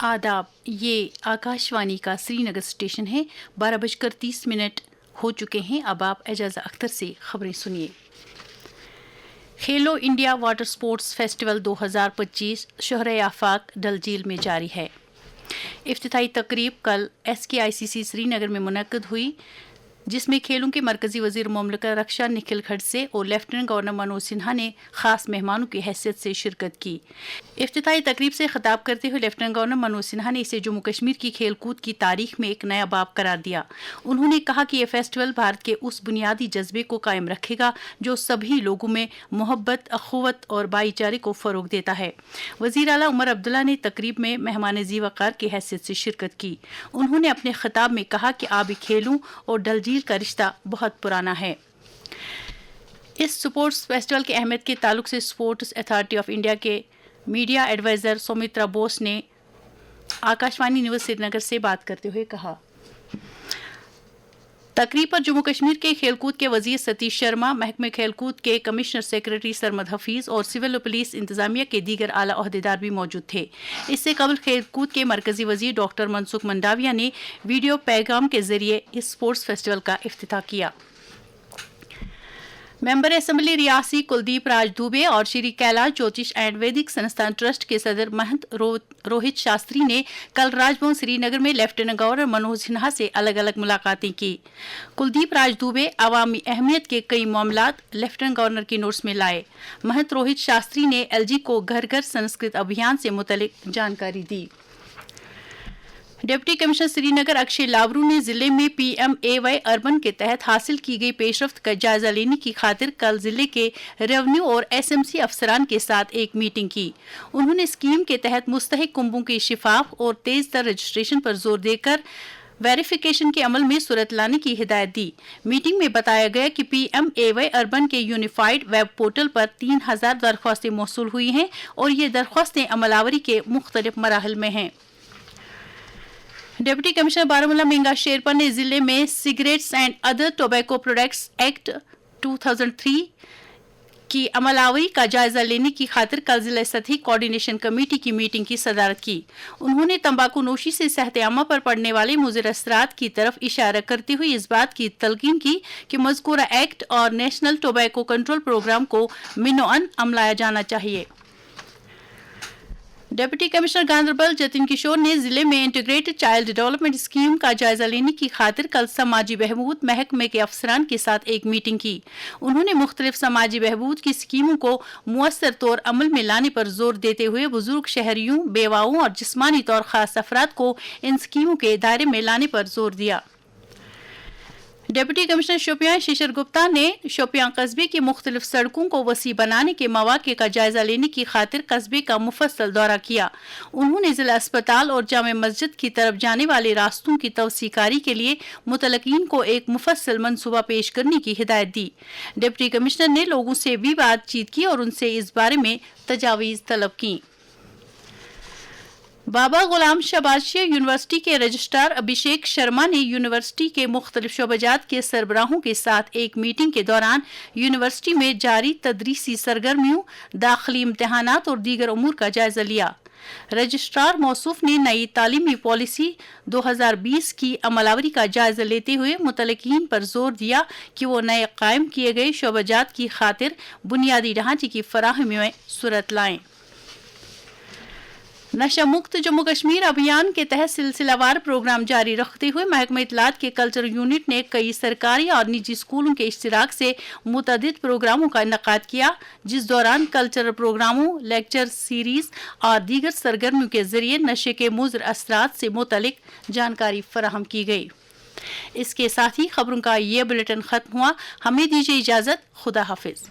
आदाब, ये आकाशवाणी का श्रीनगर स्टेशन है। 12:30 हो चुके हैं। अब आप एजाज़ा अख्तर से खबरें सुनिए। खेलो इंडिया वाटर स्पोर्ट्स फेस्टिवल 2025 शहर आफाक डल झील में जारी है। इफ्तिताई तकरीब कल SKICC श्रीनगर में मुनक्कद हुई, जिसमें खेलों के मरकजी वजीर मुमलिका रक्षा निखिल खड़से और लेफ्टिनेंट गवर्नर मनोज सिन्हा ने खास मेहमानों की हैसियत से शिरकत की। इफ्तिताई तकरीब से खिताब करते हुए लेफ्टिनेंट गवर्नर मनोज सिन्हा ने इसे जम्मू कश्मीर की खेल कूद की तारीख में एक नया बाब करार दिया। उन्होंने कहा कि यह फेस्टिवल भारत के उस बुनियादी जज्बे को कायम रखेगा जो सभी लोगों में मोहब्बत, अखुवत और भाईचारे को फ़रोग देता है। वज़ीर आला उमर अब्दुल्ला ने तकरीब में मेहमान ज़ीवकार की हैसियत से शिरकत की। उन्होंने अपने खिताब में कहा कि आबी खेलों और डल झील का रिश्ता बहुत पुराना है। इस स्पोर्ट्स फेस्टिवल की अहमियत के ताल्लुक से स्पोर्ट्स अथॉरिटी ऑफ इंडिया के मीडिया एडवाइज़र सौमित्रा बोस ने आकाशवाणी न्यूज़ श्रीनगर से बात करते हुए कहा। तकरीब पर जम्मू कश्मीर के खेलकूद के वजीर सतीश शर्मा, महकमे खेलकूद के कमिश्नर सेक्रेटरी सरमद हफीज़ और सिविल पुलिस इंतजामिया के दीगर आला ओहदेदार भी मौजूद थे। इससे कबल खेलकूद के मरकजी वजीर डॉक्टर मनसुख मंडाविया ने वीडियो पैगाम के जरिए इस स्पोर्ट्स फेस्टिवल का इफ्तिताह किया। मेंबर असम्बली रियासी कुलदीप राज दुबे और श्री कैलाश ज्योतिष एंड वैदिक संस्थान ट्रस्ट के सदर महंत रोहित शास्त्री ने कल राजभवन श्रीनगर में लेफ्टिनेंट गवर्नर मनोज सिन्हा से अलग अलग मुलाकातें की। कुलदीप राज दुबे अवामी अहमियत के कई मामलात लेफ्टिनेंट गवर्नर की नोट्स में लाए। महंत रोहित शास्त्री ने LG को घर घर संस्कृत अभियान से मुतल्लिक जानकारी दी। डिप्टी कमिश्नर श्रीनगर अक्षय लावरू ने जिले में PMAY अर्बन के तहत हासिल की गई पेशरफ्त का जायजा लेने की खातिर कल जिले के रेवेन्यू और SMC अफसरान के साथ एक मीटिंग की। उन्होंने स्कीम के तहत मुस्तहिक कुंभों के शिफाफ और तेज तर रजिस्ट्रेशन पर जोर देकर वेरिफिकेशन के अमल में सूरत लाने की हिदायत दी। मीटिंग में बताया गया कि PMAY अर्बन के यूनिफाइड वेब पोर्टल पर 3000 दरख्वास्तें मौसूल हुई हैं और ये दरख्वास्तें अमलावरी के मुख्तलिफ मराहल में हैं। डिप्टी कमिश्नर बारामूला मेंगा शेरपा ने जिले में cigarettes and other tobacco products act 2003 की अमलावरी का जायजा लेने की खातिर कल जिला सतही कोऑर्डिनेशन कमेटी की मीटिंग की सदारत की। उन्होंने तंबाकू नोशी से सेहत आमा पर पड़ने वाले मुज़िर असरात की तरफ इशारा करते हुए इस बात की तलकीन की कि मज़कूरा एक्ट और नेशनल टोबैको कंट्रोल प्रोग्राम को मिनोअन अमलाया जाना चाहिए। डिप्टी कमिश्नर गांधरबल जतिन किशोर ने जिले में इंटीग्रेटेड चाइल्ड डेवलपमेंट स्कीम का जायजा लेने की खातिर कल समाजी बहबूद महकमे के अफसरान के साथ एक मीटिंग की। उन्होंने मुख्तलिफ समाजी बहबूद की स्कीमों को मुअस्सर तौर अमल में लाने पर जोर देते हुए बुजुर्ग शहरियों, बेवाओं और जिस्मानी तौर खास अफराद को इन स्कीमों के दायरे में लाने पर जोर दिया। डिप्टी कमिश्नर शोपियां शिशिर गुप्ता ने शोपियां कस्बे की मुख्तलिफ सड़कों को वसी बनाने के मौके का जायजा लेने की खातिर कस्बे का मुफस्सल दौरा किया। उन्होंने जिला अस्पताल और जामे मस्जिद की तरफ जाने वाले रास्तों की तवसीकारी के लिए मुतलकीन को एक मुफस्सल मंसूबा पेश करने की हिदायत दी। डिप्टी कमिश्नर ने लोगों से भी बातचीत की और उनसे इस बारे में तजावीज़ तलब की। बाबा गुलाम शाह बादशाह यूनिवर्सिटी के रजिस्ट्रार अभिषेक शर्मा ने यूनिवर्सिटी के मुख्तलिफ शोबजात के सरबराहों के साथ एक मीटिंग के दौरान यूनिवर्सिटी में जारी तदरीसी सरगर्मियों, दाखिली इम्तहानात और दीगर उमूर का जायजा लिया। रजिस्ट्रार मौसूफ ने नई तालीमी पॉलिसी 2020 की अमलावरी का जायजा लेते हुए मुतलकीन पर जोर दिया कि वो नए कायम किए गए शोबजात की खातिर बुनियादी ढांचे की फराहमी में सूरत लाएं। नशा मुक्त जम्मू कश्मीर अभियान के तहत सिलसिलावार प्रोग्राम जारी रखते हुए महकमा इत्तलात के कल्चर यूनिट ने कई सरकारी और निजी स्कूलों के इश्तिराक से मुतअद्दिद प्रोग्रामों का इनेकाद किया, जिस दौरान कल्चरल प्रोग्रामों, लेक्चर सीरीज और दीगर सरगर्मियों के जरिए नशे के मुज़र असरात से मुतल्लिक जानकारी फराहम की गई। इसके साथ ही खबरों का ये बुलेटिन खत्म हुआ। हमें दीजिए इजाज़त। खुदा हाफिज।